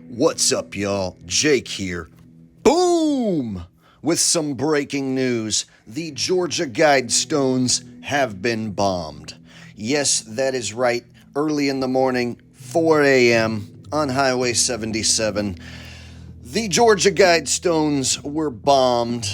What's up, y'all? Jake here. Boom! With some breaking news, the Georgia Guidestones have been bombed. Yes, that is right. Early in the morning, 4 a.m. on Highway 77, the Georgia Guidestones were bombed.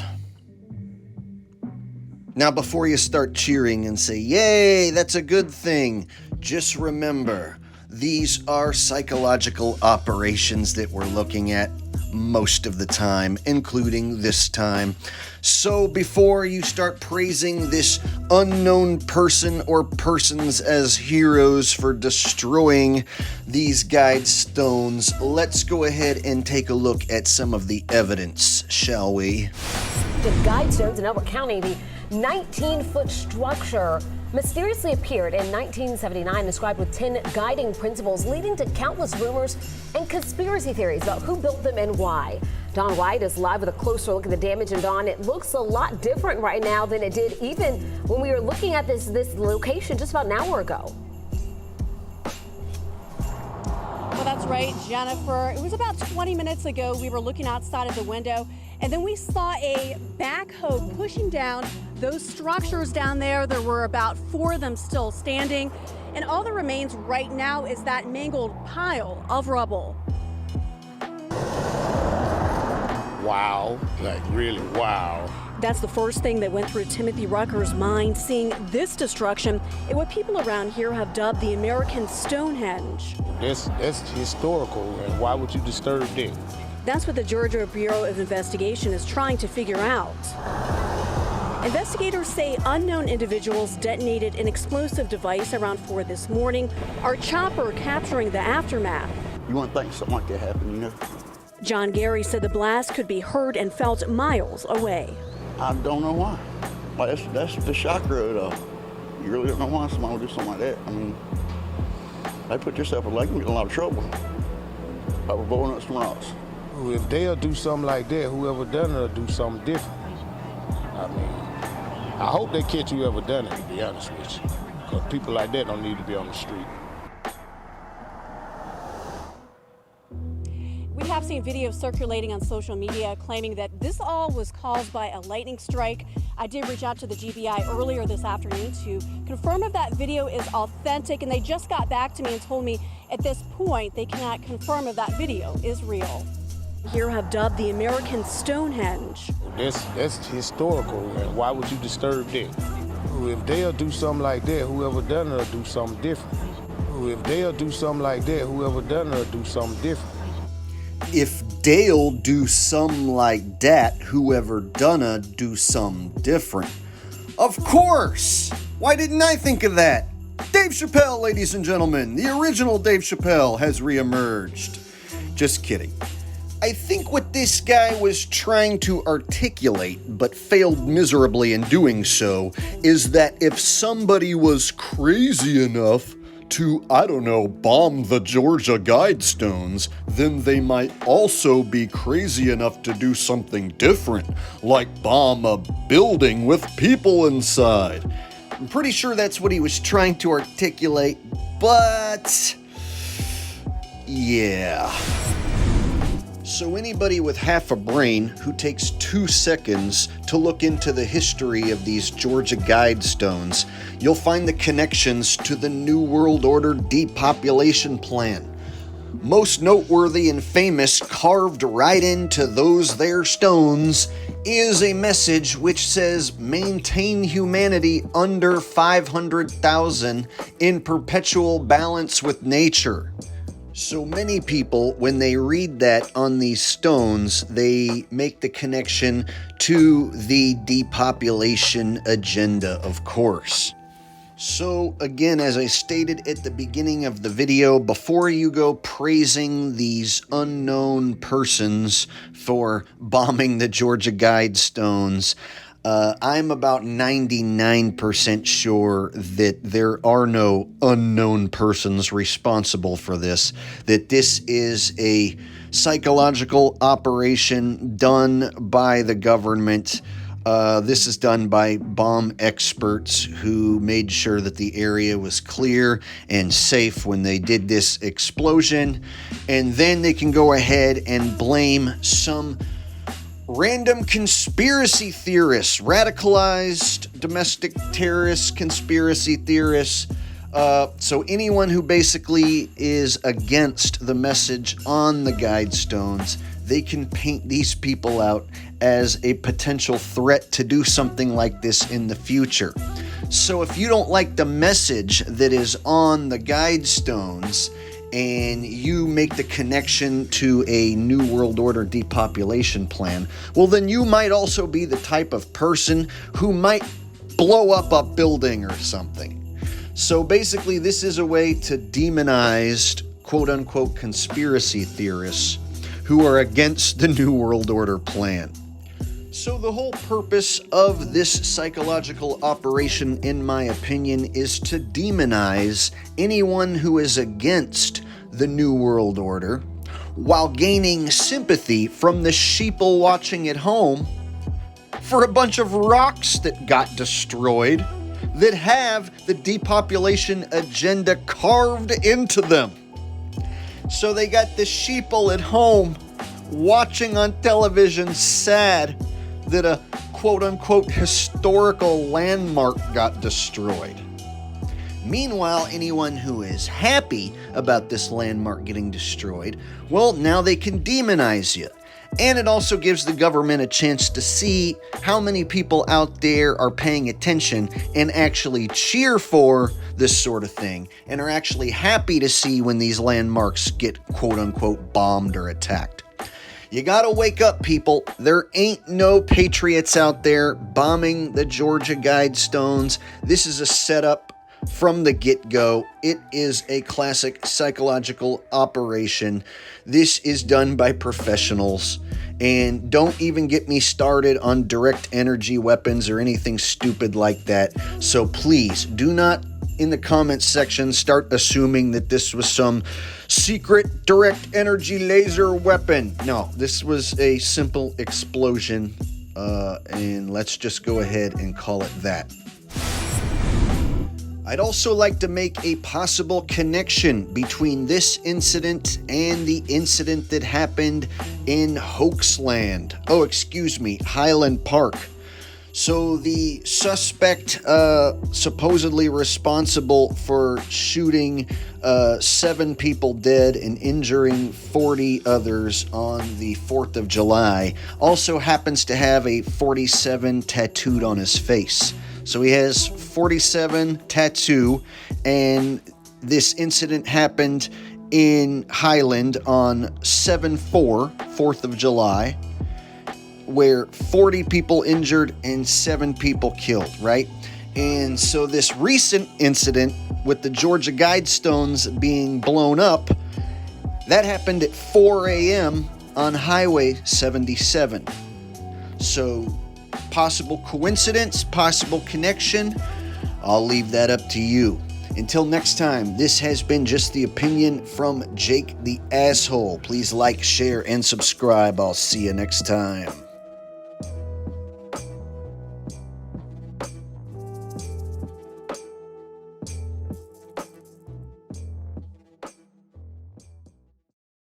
Now, before you start cheering and say, yay, that's a good thing, just remember, these are psychological operations that we're looking at most of the time, including this time. So before you start praising this unknown person or persons as heroes for destroying these Guidestones, let's go ahead and take a look at some of the evidence, shall we? The Guidestones in Elbert County, the 19-foot structure mysteriously appeared in 1979, described with 10 guiding principles, leading to countless rumors and conspiracy theories about who built them and why. Don White is live with a closer look at the damage. And Don, it looks a lot different right now than it did even when we were looking at this location just about an hour ago. Well, that's right, Jennifer. It was about 20 minutes ago we were looking outside of the window, and then we saw a backhoe pushing down those structures down there. There were about 4 of them still standing, and all that remains right now is that mangled pile of rubble. Wow, like really wow. That's the first thing that went through Timothy Rucker's mind, seeing this destruction in what people around here have dubbed the American Stonehenge. That's historical, and why would you disturb that? That's what the Georgia Bureau of Investigation is trying to figure out. Investigators say unknown individuals detonated an explosive device around 4 this morning. Our chopper capturing the aftermath. You wouldn't think something like that happened, you know? John Gary said the blast could be heard and felt miles away. I don't know why. Like, that's the shocker of it all. You really don't know why somebody would do something like that. I mean, they put yourself in a lot of trouble by blowing up some rocks. If they'll do something like that, whoever done it will do something different. I mean, I hope they catch whoever done it, to be honest with you. Because people like that don't need to be on the street. We have seen videos circulating on social media claiming that this all was caused by a lightning strike. I did reach out to the GBI earlier this afternoon to confirm if that video is authentic, and they just got back to me and told me at this point they cannot confirm if that video is real. Here have dubbed the American Stonehenge. That's historical, and why would you disturb that? If they'll do something like that, whoever done it will do something different. If they'll do something like that, whoever done it will do something different. If they'll do something like that, whoever donna do something different. Of course! Why didn't I think of that? Dave Chappelle, ladies and gentlemen, the original Dave Chappelle has reemerged. Just kidding. I think what this guy was trying to articulate, but failed miserably in doing so, is that if somebody was crazy enough to, I don't know, bomb the Georgia Guidestones, then they might also be crazy enough to do something different, like bomb a building with people inside. I'm pretty sure that's what he was trying to articulate, but yeah. So anybody with half a brain who takes 2 seconds to look into the history of these Georgia Guidestones, you'll find the connections to the New World Order depopulation plan. Most noteworthy and famous, carved right into those there stones, is a message which says maintain humanity under 500,000 in perpetual balance with nature. So many people, when they read that on these stones, they make the connection to the depopulation agenda, of course. So again, as I stated at the beginning of the video, before you go praising these unknown persons for bombing the Georgia Guidestones, I'm about 99% sure that there are no unknown persons responsible for this, that this is a psychological operation done by the government This is done by bomb experts who made sure that the area was clear and safe when they did this explosion. And then they can go ahead and blame some random conspiracy theorists, radicalized domestic terrorist conspiracy theorists. So anyone who basically is against the message on the Guidestones, they can paint these people out as a potential threat to do something like this in the future. So if you don't like the message that is on the Guidestones and you make the connection to a New World Order depopulation plan, well, then you might also be the type of person who might blow up a building or something. So basically, this is a way to demonize quote-unquote conspiracy theorists who are against the New World Order plan. So the whole purpose of this psychological operation, in my opinion, is to demonize anyone who is against the New World Order while gaining sympathy from the sheeple watching at home for a bunch of rocks that got destroyed that have the depopulation agenda carved into them. So they got the sheeple at home watching on television sad that a quote-unquote historical landmark got destroyed. Meanwhile, anyone who is happy about this landmark getting destroyed, well, now they can demonize you. And it also gives the government a chance to see how many people out there are paying attention and actually cheer for this sort of thing and are actually happy to see when these landmarks get quote-unquote bombed or attacked. You gotta wake up, people. There ain't no patriots out there bombing the Georgia Guidestones. This is a setup from the get-go. It is a classic psychological operation. This is done by professionals. And don't even get me started on direct energy weapons or anything stupid like that. So please do not, in the comments section, start assuming that this was some secret direct energy laser weapon. No, this was a simple explosion. And let's just go ahead and call it that. I'd also like to make a possible connection between this incident and the incident that happened in Hoaxland. Oh, excuse me, Highland Park. So the suspect supposedly responsible for shooting 7 people dead and injuring 40 others on the 4th of July also happens to have a 47 tattooed on his face. So he has 47 tattoo, and this incident happened in Highland on 7/4, 4th of July, where 40 people injured and 7 people killed, right? And so this recent incident with the Georgia Guidestones being blown up, that happened at 4 a.m. on Highway 77. So possible coincidence, possible connection, I'll leave that up to you. Until next time, this has been just the opinion from Jake the Asshole. Please like, share, and subscribe. I'll see you next time.